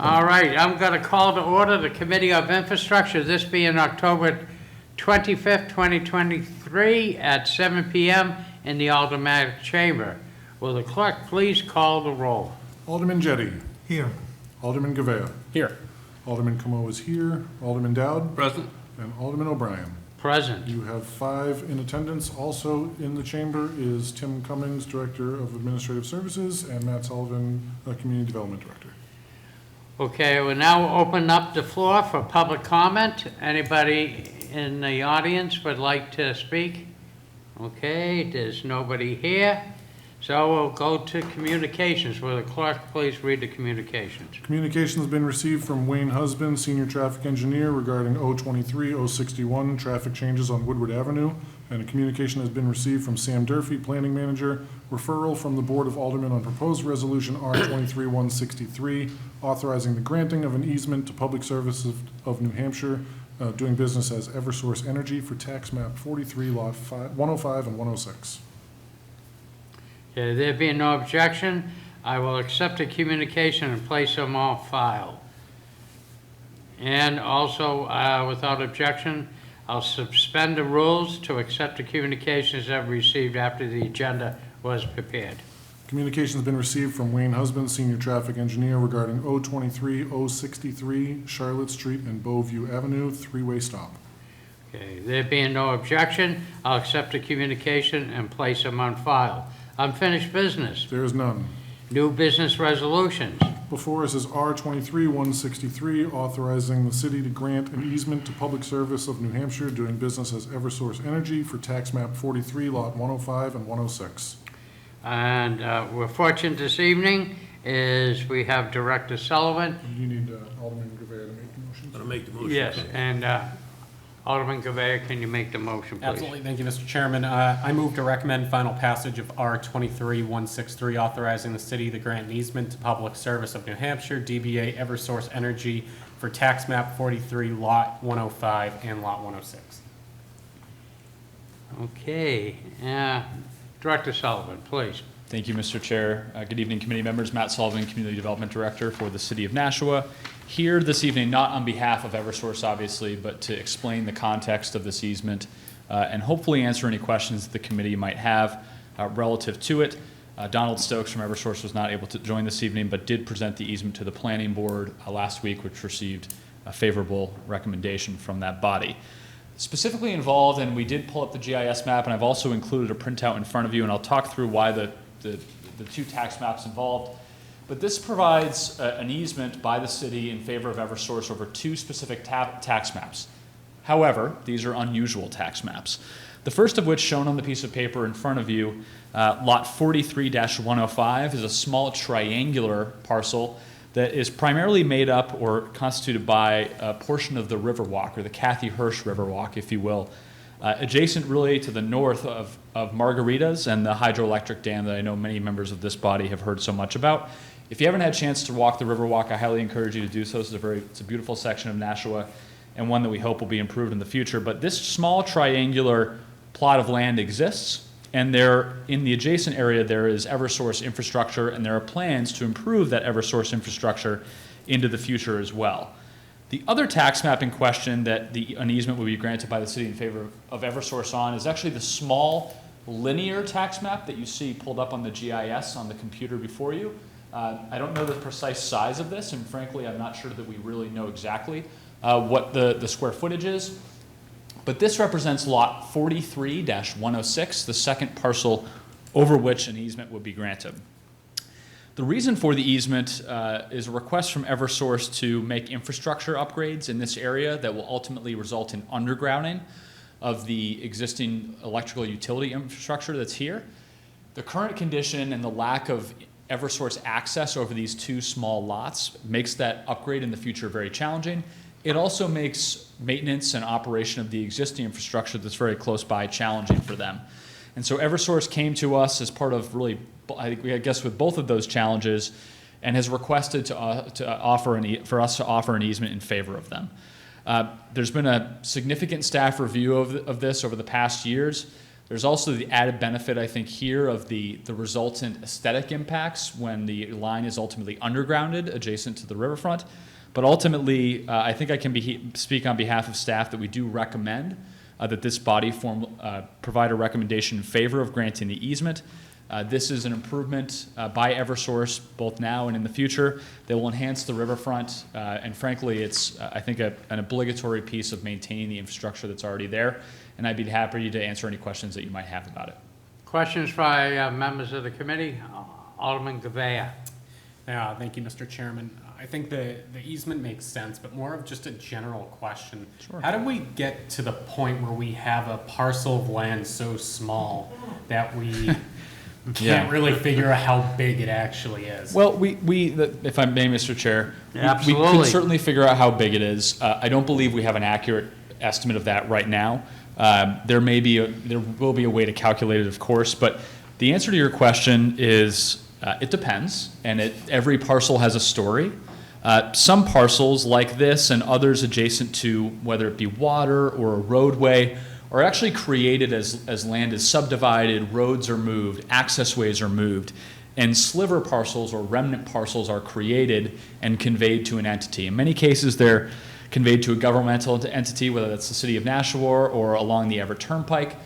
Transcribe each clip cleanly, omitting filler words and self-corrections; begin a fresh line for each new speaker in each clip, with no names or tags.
All right, I'm going to call to order the Committee of Infrastructure, this being October 25th, 2023 at 7 p.m. in the Aldermanic Chamber. Will the clerk please call the roll?
Alderman Jettie.
Here.
Alderman Gavea.
Here.
Alderman Como is here. Alderman Dowd.
Present.
And Alderman O'Brien.
Present.
You have 5 in attendance. Also in the chamber is Tim Cummings, Director of Administrative Services, and Matt Sullivan, Community Development Director.
Okay, we'll now open up the floor for public comment. Anybody in the audience would like to speak? Okay, there's nobody here. So we'll go to communications. Will the clerk please read the communications?
Communication has been received from Wayne Husband, Senior Traffic Engineer, regarding 023-061 traffic changes on Woodward Avenue. And a communication has been received from Sam Durfee, Planning Manager, referral from the Board of Aldermen on proposed resolution R23-163, authorizing the granting of an easement to Public Services of New Hampshire, doing business as Eversource Energy for tax map 43, lot 105 and 106.
Okay, there being no objection, I will accept the communication and place them on file. And also, without objection, I'll suspend the rules to accept the communications I've received after the agenda was prepared.
Communication has been received from Wayne Husband, Senior Traffic Engineer, regarding 023-063 Charlotte Street and Beauview Avenue, 3-way stop.
Okay, there being no objection, I'll accept the communication and place them on file. Unfinished business.
There is none.
New business resolutions.
Before us is R23-163, authorizing the city to grant an easement to Public Service of New Hampshire, doing business as Eversource Energy for tax map 43, lot 105 and 106.
And we're fortunate this evening is we have Director Sullivan.
You need Alderman Gavea to make the motion.
I'll make the motion.
Yes, and Alderman Gavea, can you make the motion, please?
Absolutely. Thank you, Mr. Chairman. I move to recommend final passage of R23-163, authorizing the city to grant an easement to Public Service of New Hampshire, DBA Eversource Energy, for tax map 43, lot 105 and lot 106.
Okay. Director Sullivan, please.
Thank you, Mr. Chair. Good evening, committee members. Matt Sullivan, Community Development Director for the City of Nashua. Here this evening, not on behalf of Eversource, obviously, but to explain the context of this easement and hopefully answer any questions that the committee might have relative to it. Donald Stokes from Eversource was not able to join this evening, but did present the easement to the Planning Board last week, which received a favorable recommendation from that body. Specifically involved, and we did pull up the GIS map, and I've also included a printout in front of you, and I'll talk through why the two tax maps involved. But this provides an easement by the city in favor of Eversource over 2 specific tax maps. However, these are unusual tax maps. The first of which, shown on the piece of paper in front of you, lot 43-105, is a small triangular parcel that is primarily made up or constituted by a portion of the Riverwalk, or the Kathy Hirsch Riverwalk, if you will, adjacent really to the north of Margaritas and the hydroelectric dam that I know many members of this body have heard so much about. If you haven't had a chance to walk the Riverwalk, I highly encourage you to do so. It's a beautiful section of Nashua and one that we hope will be improved in the future. But this small triangular plot of land exists, and there, in the adjacent area, there is Eversource infrastructure, and there are plans to improve that Eversource infrastructure into the future as well. The other tax map in question that an easement will be granted by the city in favor of Eversource on is actually the small linear tax map that you see pulled up on the GIS on the computer before you. I don't know the precise size of this, and frankly, I'm not sure that we really know exactly what the square footage is. But this represents lot 43-106, the second parcel over which an easement would be granted. The reason for the easement is a request from Eversource to make infrastructure upgrades in this area that will ultimately result in undergrounding of the existing electrical utility infrastructure that's here. The current condition and the lack of Eversource access over these 2 small lots makes that upgrade in the future very challenging. It also makes maintenance and operation of the existing infrastructure that's very close by challenging for them. And so Eversource came to us as part of really, I guess with both of those challenges, and has requested for us to offer an easement in favor of them. There's been a significant staff review of this over the past years. There's also the added benefit, I think, here of the resultant aesthetic impacts when the line is ultimately undergrounded adjacent to the riverfront. But ultimately, I think I can speak on behalf of staff that we do recommend that this body provide a recommendation in favor of granting the easement. This is an improvement by Eversource, both now and in the future, that will enhance the riverfront. And frankly, it's, I think, an obligatory piece of maintaining the infrastructure that's already there. And I'd be happy to answer any questions that you might have about it.
Questions by members of the committee? Alderman Gavea.
Yeah, thank you, Mr. Chairman. I think the easement makes sense, but more of just a general question.
Sure.
How do we get to the point where we have a parcel of land so small that we can't really figure out how big it actually is?
Well, if I may, Mr. Chair, we
Absolutely.
could certainly figure out how big it is. I don't believe we have an accurate estimate of that right now. There will be a way to calculate it, of course, but the answer to your question is it depends, and every parcel has a story. Some parcels like this and others adjacent to whether it be water or a roadway are actually created as land is subdivided, roads are moved, access ways are moved, and sliver parcels or remnant parcels are created and conveyed to an entity. In many cases, they're conveyed to a governmental entity, whether that's the city of Nashua or along the Everett Turnpike,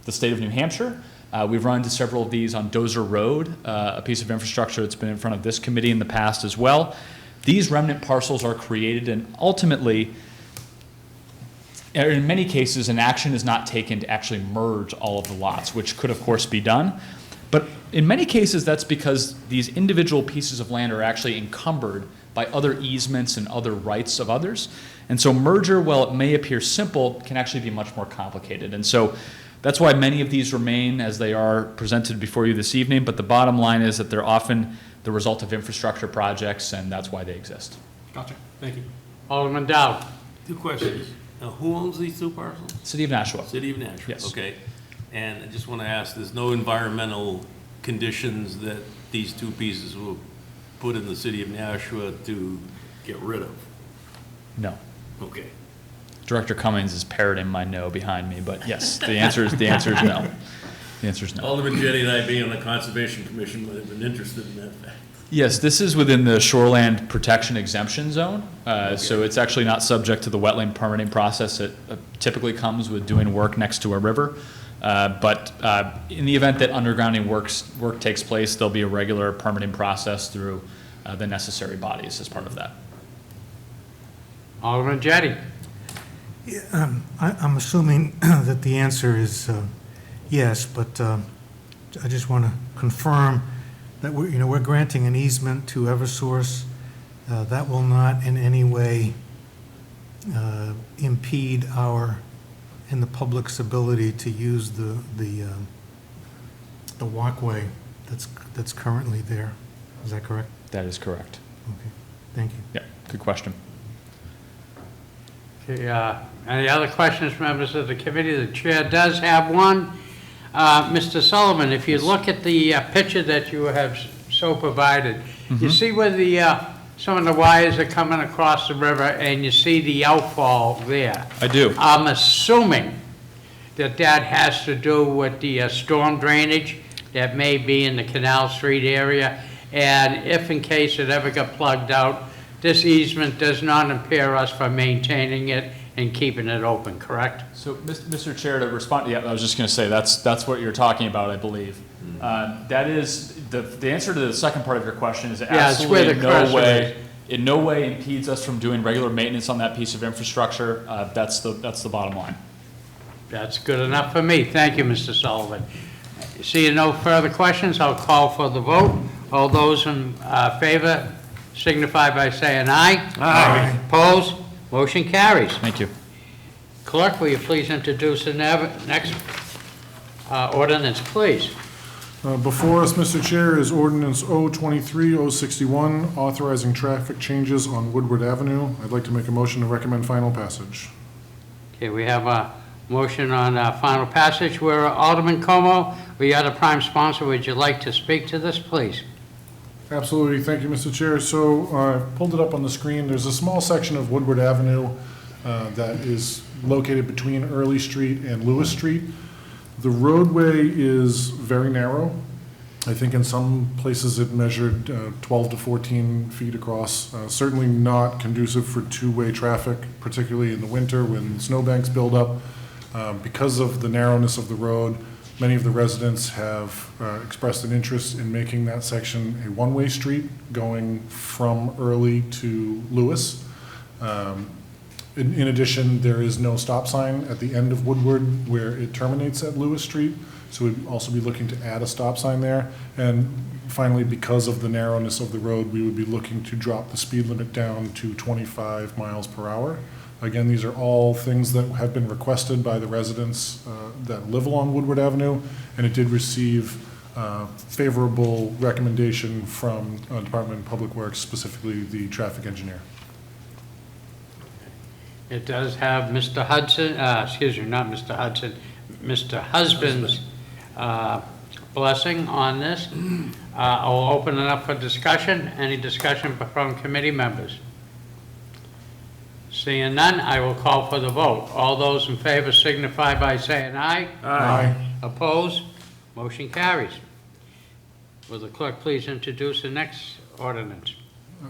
the state of New Hampshire. We've run into several of these on Dozer Road, a piece of infrastructure that's been in front of this committee in the past as well. These remnant parcels are created, and ultimately, in many cases, an action is not taken to actually merge all of the lots, which could, of course, be done. But in many cases, that's because these individual pieces of land are actually encumbered by other easements and other rights of others. And so merger, while it may appear simple, can actually be much more complicated. And so that's why many of these remain as they are presented before you this evening. But the bottom line is that they're often the result of infrastructure projects, and that's why they exist.
Gotcha. Thank you.
Alderman Dowd.
2 questions. Now, who owns these 2 parcels?
City of Nashua.
City of Nashua?
Yes.
Okay. And I just want to ask, there's no environmental conditions that these 2 pieces will put in the city of Nashua to get rid of?
No.
Okay.
Director Cummings is parroting my no behind me, but yes, the answer is no. The answer is no.
Alderman Jettie and I, being on the Conservation Commission, might have been interested in that fact.
Yes, this is within the shoreland protection exemption zone, so it's actually not subject to the wetland permitting process. It typically comes with doing work next to a river, but in the event that undergrounding work takes place, there'll be a regular permitting process through the necessary bodies as part of that.
Alderman Jettie.
I'm assuming that the answer is yes, but I just want to confirm that we're granting an easement to Eversource. That will not in any way impede our and the public's ability to use the walkway that's currently there. Is that correct?
That is correct.
Okay, thank you.
Yeah, good question.
Okay, any other questions, members of the committee? The chair does have one. Mr. Sullivan, if you look at the picture that you have so provided, you see where some of the wires are coming across the river, and you see the outfall there.
I do.
I'm assuming that has to do with the storm drainage that may be in the Canal Street area, and if in case it ever got plugged out, this easement does not impair us from maintaining it and keeping it open, correct?
So, Mr. Chair, to respond, yeah, I was just going to say that's what you're talking about, I believe. That is the answer to the second part of your question is absolutely in no way impedes us from doing regular maintenance on that piece of infrastructure. That's the bottom line.
That's good enough for me. Thank you, Mr. Sullivan. Seeing no further questions, I'll call for the vote. All those in favor signify by saying aye.
Aye.
Opposed? Motion carries.
Thank you.
Clerk, will you please introduce the next ordinance, please?
Before us, Mr. Chair, is ordinance 023-061, authorizing traffic changes on Woodward Avenue. I'd like to make a motion to recommend final passage.
Okay, we have a motion on final passage. Where Alderman Como, we are the prime sponsor. Would you like to speak to this, please?
Absolutely. Thank you, Mr. Chair. So I pulled it up on the screen. There's a small section of Woodward Avenue that is located between Early Street and Lewis Street. The roadway is very narrow. I think in some places it measured 12 to 14 feet across. Certainly not conducive for two-way traffic, particularly in the winter when snowbanks build up. Because of the narrowness of the road, many of the residents have expressed an interest in making that section a one-way street going from Early to Lewis. In addition, there is no stop sign at the end of Woodward where it terminates at Lewis Street, so we'd also be looking to add a stop sign there. And finally, because of the narrowness of the road, we would be looking to drop the speed limit down to 25 miles per hour. Again, these are all things that have been requested by the residents that live along Woodward Avenue, and it did receive favorable recommendation from Department of Public Works, specifically the traffic engineer.
It does have Mr. Hudson, excuse me, not Mr. Hudson, Mr. Husband's blessing on this. I'll open it up for discussion. Any discussion from committee members? Seeing none, I will call for the vote. All those in favor signify by saying aye.
Aye.
Opposed? Motion carries. Will the clerk please introduce the next ordinance?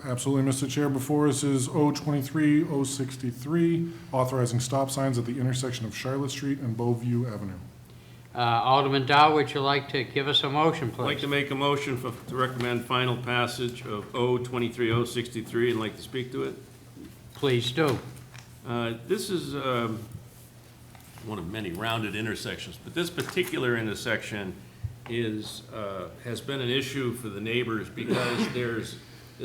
Absolutely, Mr. Chair. Before us is O-23-063, authorizing stop signs at the intersection of Charlotte Street and Beauview Avenue.
Alderman Dow, would you like to give us a motion,
I'd like
please?
to make a motion to recommend final passage of O-23-063 and like to speak to it.
Please do.
This is one of many rounded intersections, but this particular intersection has been an issue for the neighbors because there's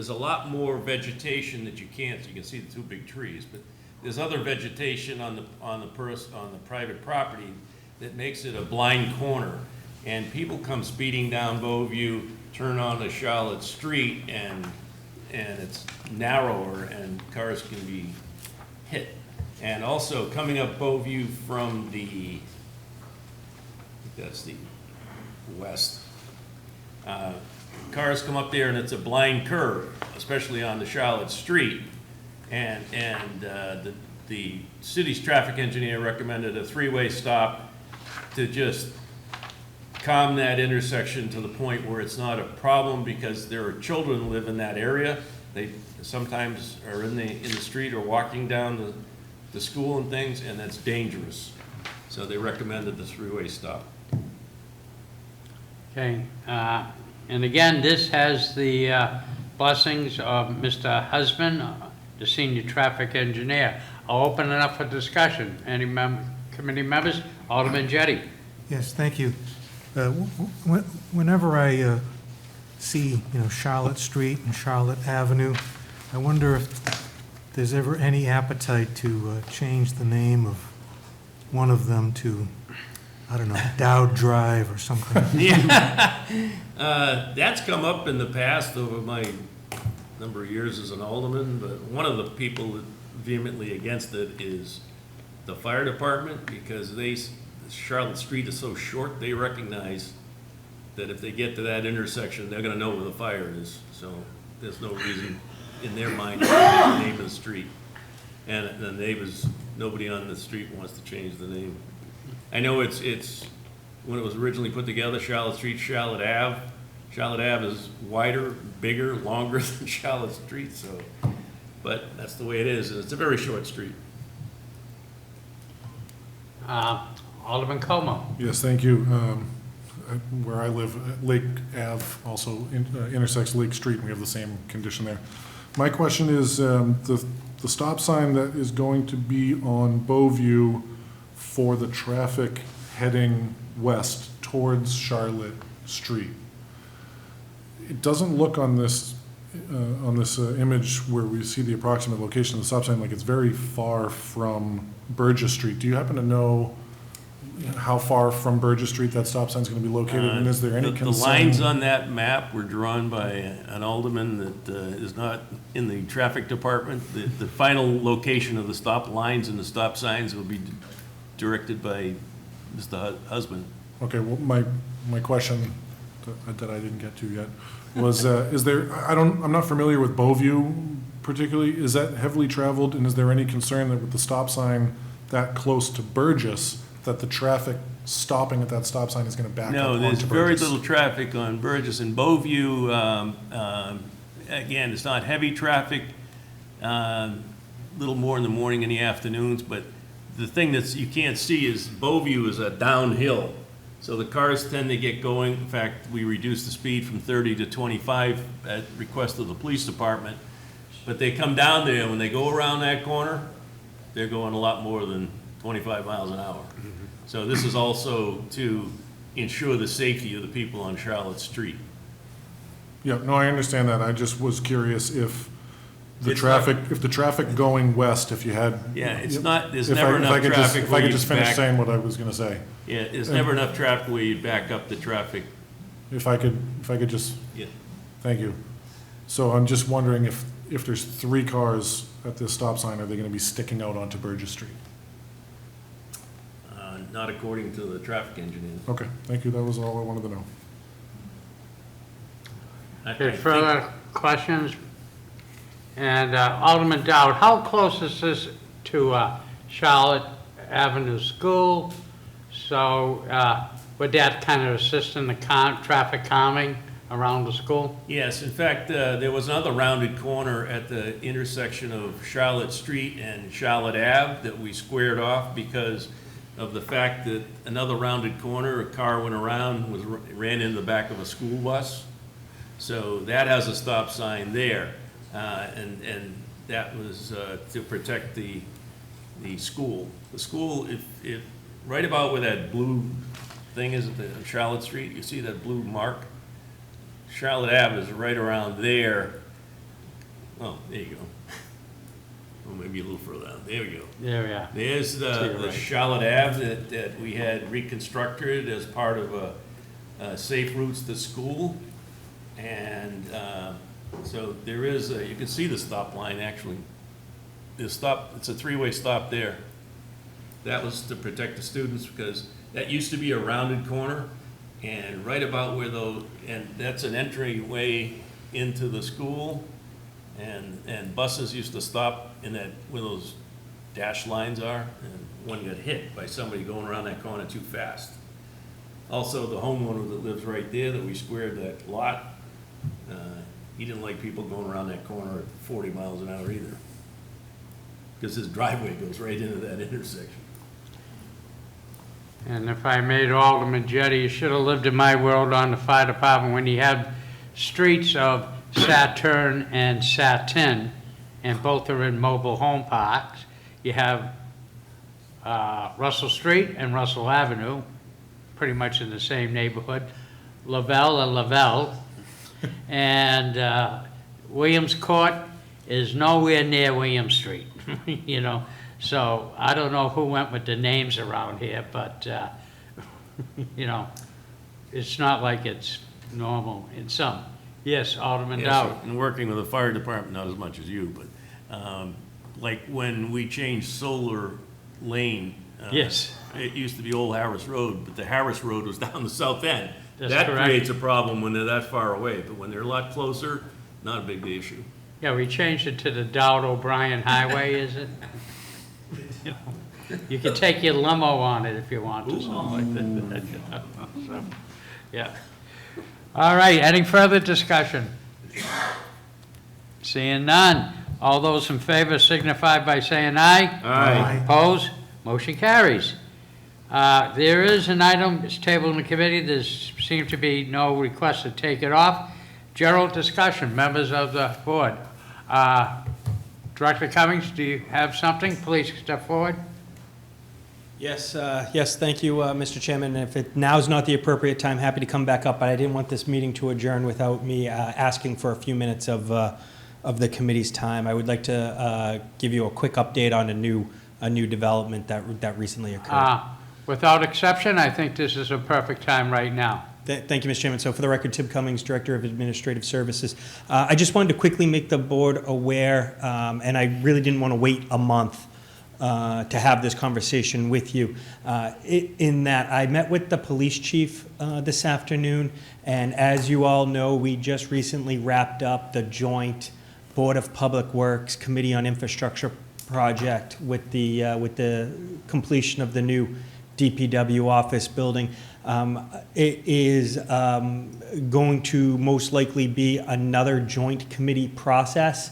a lot more vegetation that you can see the two big trees, but there's other vegetation on the private property that makes it a blind corner. And people come speeding down Beauview, turn onto Charlotte Street, and it's narrower and cars can be hit. And also coming up Beauview from I think that's the west, cars come up there and it's a blind curve, especially on the Charlotte Street. And the city's traffic engineer recommended a three-way stop to just calm that intersection to the point where it's not a problem, because there are children who live in that area. They sometimes are in the street or walking down the school and things, and that's dangerous. So they recommended the three-way stop.
Okay, and again, this has the blessings of Mr. Husband, the senior traffic engineer. I'll open it up for discussion. Any committee members? Alderman Jettie.
Yes, thank you. Whenever I see, Charlotte Street and Charlotte Avenue, I wonder if there's ever any appetite to change the name of one of them to, I don't know, Dowd Drive or something.
Yeah, that's come up in the past over my number of years as an alderman, but one of the people that vehemently against it is the fire department, because Charlotte Street is so short, they recognize that if they get to that intersection, they're gonna know where the fire is. So there's no reason in their mind to change the name of the street. And the neighbors, nobody on the street wants to change the name. I know it's when it was originally put together, Charlotte Street, Charlotte Ave. Charlotte Ave is wider, bigger, longer than Charlotte Street, so, but that's the way it is, and it's a very short street.
Alderman Como.
Yes, thank you. Where I live, Lake Ave also intersects Lake Street, and we have the same condition there. My question is, the stop sign that is going to be on Beauview for the traffic heading west towards Charlotte Street. It doesn't look on this image where we see the approximate location of the stop sign like it's very far from Burgess Street. Do you happen to know how far from Burgess Street that stop sign is going to be located, and is there any concern?
The lines on that map were drawn by an alderman that is not in the traffic department. The final location of the stop lines and the stop signs will be directed by Mr. Husband.
Okay, well, my question that I didn't get to yet was, is there, I'm not familiar with Beauview particularly. Is that heavily traveled, and is there any concern that with the stop sign that close to Burgess, that the traffic stopping at that stop sign is gonna back up
No,
onto
there's very
Burgess?
little traffic on Burgess and Bowview. Again, it's not heavy traffic, little more in the morning and the afternoons, but the thing that's, you can't see is Bowview is a downhill. So the cars tend to get going. In fact, we reduced the speed from 30 to 25 at request of the police department. But they come down there, when they go around that corner, they're going a lot more than 25 miles an hour. So this is also to ensure the safety of the people on Charlotte Street.
Yeah, no, I understand that. I just was curious if the
It's not-
traffic, if the traffic going west, if you had.
Yeah, it's not, there's
If I-
never
if I
enough
could just-
traffic
If I
where
could
you
just finish
back.
saying what I was gonna say.
Yeah, there's never enough traffic where you back up the traffic.
If I could just,
Yeah.
thank you. So I'm just wondering if there's 3 cars at this stop sign, are they gonna be sticking out onto Burgess Street?
Not according to the traffic engineer.
Okay, thank you. That was all I wanted to know.
I
Okay,
think-
further questions? And Alderman Dowd, how close is this to Charlotte Avenue School? So would that kind of assist in the traffic calming around the school?
Yes, in fact, there was another rounded corner at the intersection of Charlotte Street and Charlotte Ave that we squared off because of the fact that another rounded corner, a car went around, ran into the back of a school bus. So that has a stop sign there, and that was to protect the school. The school, if right about where that blue thing is on Charlotte Street, you see that blue mark? Charlotte Ave is right around there. Oh, there you go. Or maybe a little further down. There we go.
There we are.
There's
To your
the
right.
Charlotte Ave that we had reconstructed as part of a Safe Routes to School. And so there is, you can see the stop line actually. It's a 3-way stop there. That was to protect the students because that used to be a rounded corner. And right about where and that's an entryway into the school. And buses used to stop in that, where those dash lines are, and one got hit by somebody going around that corner too fast. Also, the homeowner that lives right there, that we squared that lot, he didn't like people going around that corner at 40 miles an hour either. Because his driveway goes right into that intersection.
And if I made Alderman Jettie, you should have lived in my world on the fire department when you had streets of Saturn and Satin, and both are in mobile home parks. You have Russell Street and Russell Avenue, pretty much in the same neighborhood. Lavelle and Lavelle. And Williams Court is nowhere near William Street, you know. So I don't know who went with the names around here, but, you know, it's not like it's normal in some. Yes, Alderman
Yes,
Dowd.
and working with the fire department, not as much as you, but like when we changed Solar Lane.
Yes.
It used to be Old Harris Road, but the Harris Road was down the south end.
That's
That
correct.
creates a problem when they're that far away, but when they're a lot closer, not a big issue.
Yeah, we changed it to the Dowd O'Brien Highway, is it? You know, you can take your limo on it if you want to, something like that. You know, so, yeah. All right, any further discussion? Seeing none. All those in favor signify by saying aye.
Aye.
Opposed? Motion carries. There is an item, it's tabled in the committee, there seems to be no request to take it off. General discussion, members of the board. Director Cummings, do you have something? Please step forward.
Yes, thank you, Mr. Chairman. If now's not the appropriate time, happy to come back up, but I didn't want this meeting to adjourn without me asking for a few minutes of the committee's time. I would like to give you a quick update on a new development that recently occurred.
Without exception, I think this is a perfect time right now.
Thank you, Mr. Chairman. So for the record, Tim Cummings, Director of Administrative Services. I just wanted to quickly make the board aware, and I really didn't want to wait a month to have this conversation with you, in that I met with the police chief this afternoon, and as you all know, we just recently wrapped up the joint Board of Public Works Committee on Infrastructure project with the completion of the new DPW office building. It is going to most likely be another joint committee process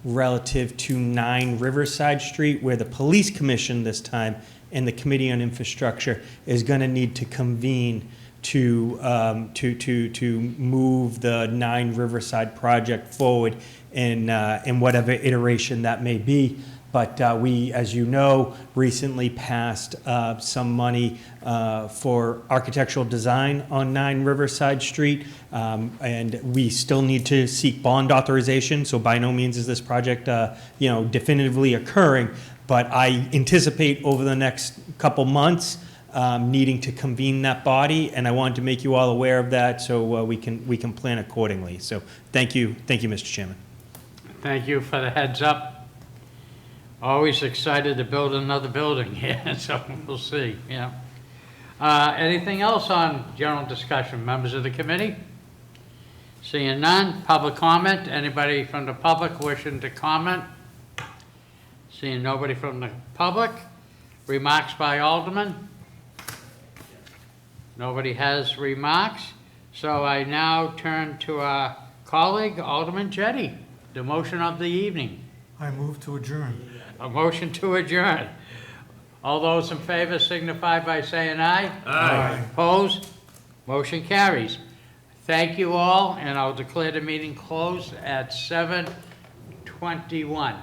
relative to 9 Riverside Street, where the Police Commission this time and the Committee on Infrastructure is going to need to convene to move the 9 Riverside project forward in whatever iteration that may be. But we, as you know, recently passed some money for architectural design on 9 Riverside Street, and we still need to seek bond authorization. So by no means is this project, definitively occurring. But I anticipate over the next couple months needing to convene that body, and I wanted to make you all aware of that so we can plan accordingly. So thank you, Mr. Chairman.
Thank you for the heads up. Always excited to build another building here, so we'll see, yeah. Anything else on general discussion, members of the committee? Seeing none, public comment, anybody from the public wishing to comment? Seeing nobody from the public, remarks by Alderman? Nobody has remarks, so I now turn to our colleague, Alderman Jettie, the motion of the evening.
I move to adjourn.
A motion to adjourn. All those in favor signify by saying aye.
Aye.
Opposed? Motion carries. Thank you all, and I'll declare the meeting closed at 7:21.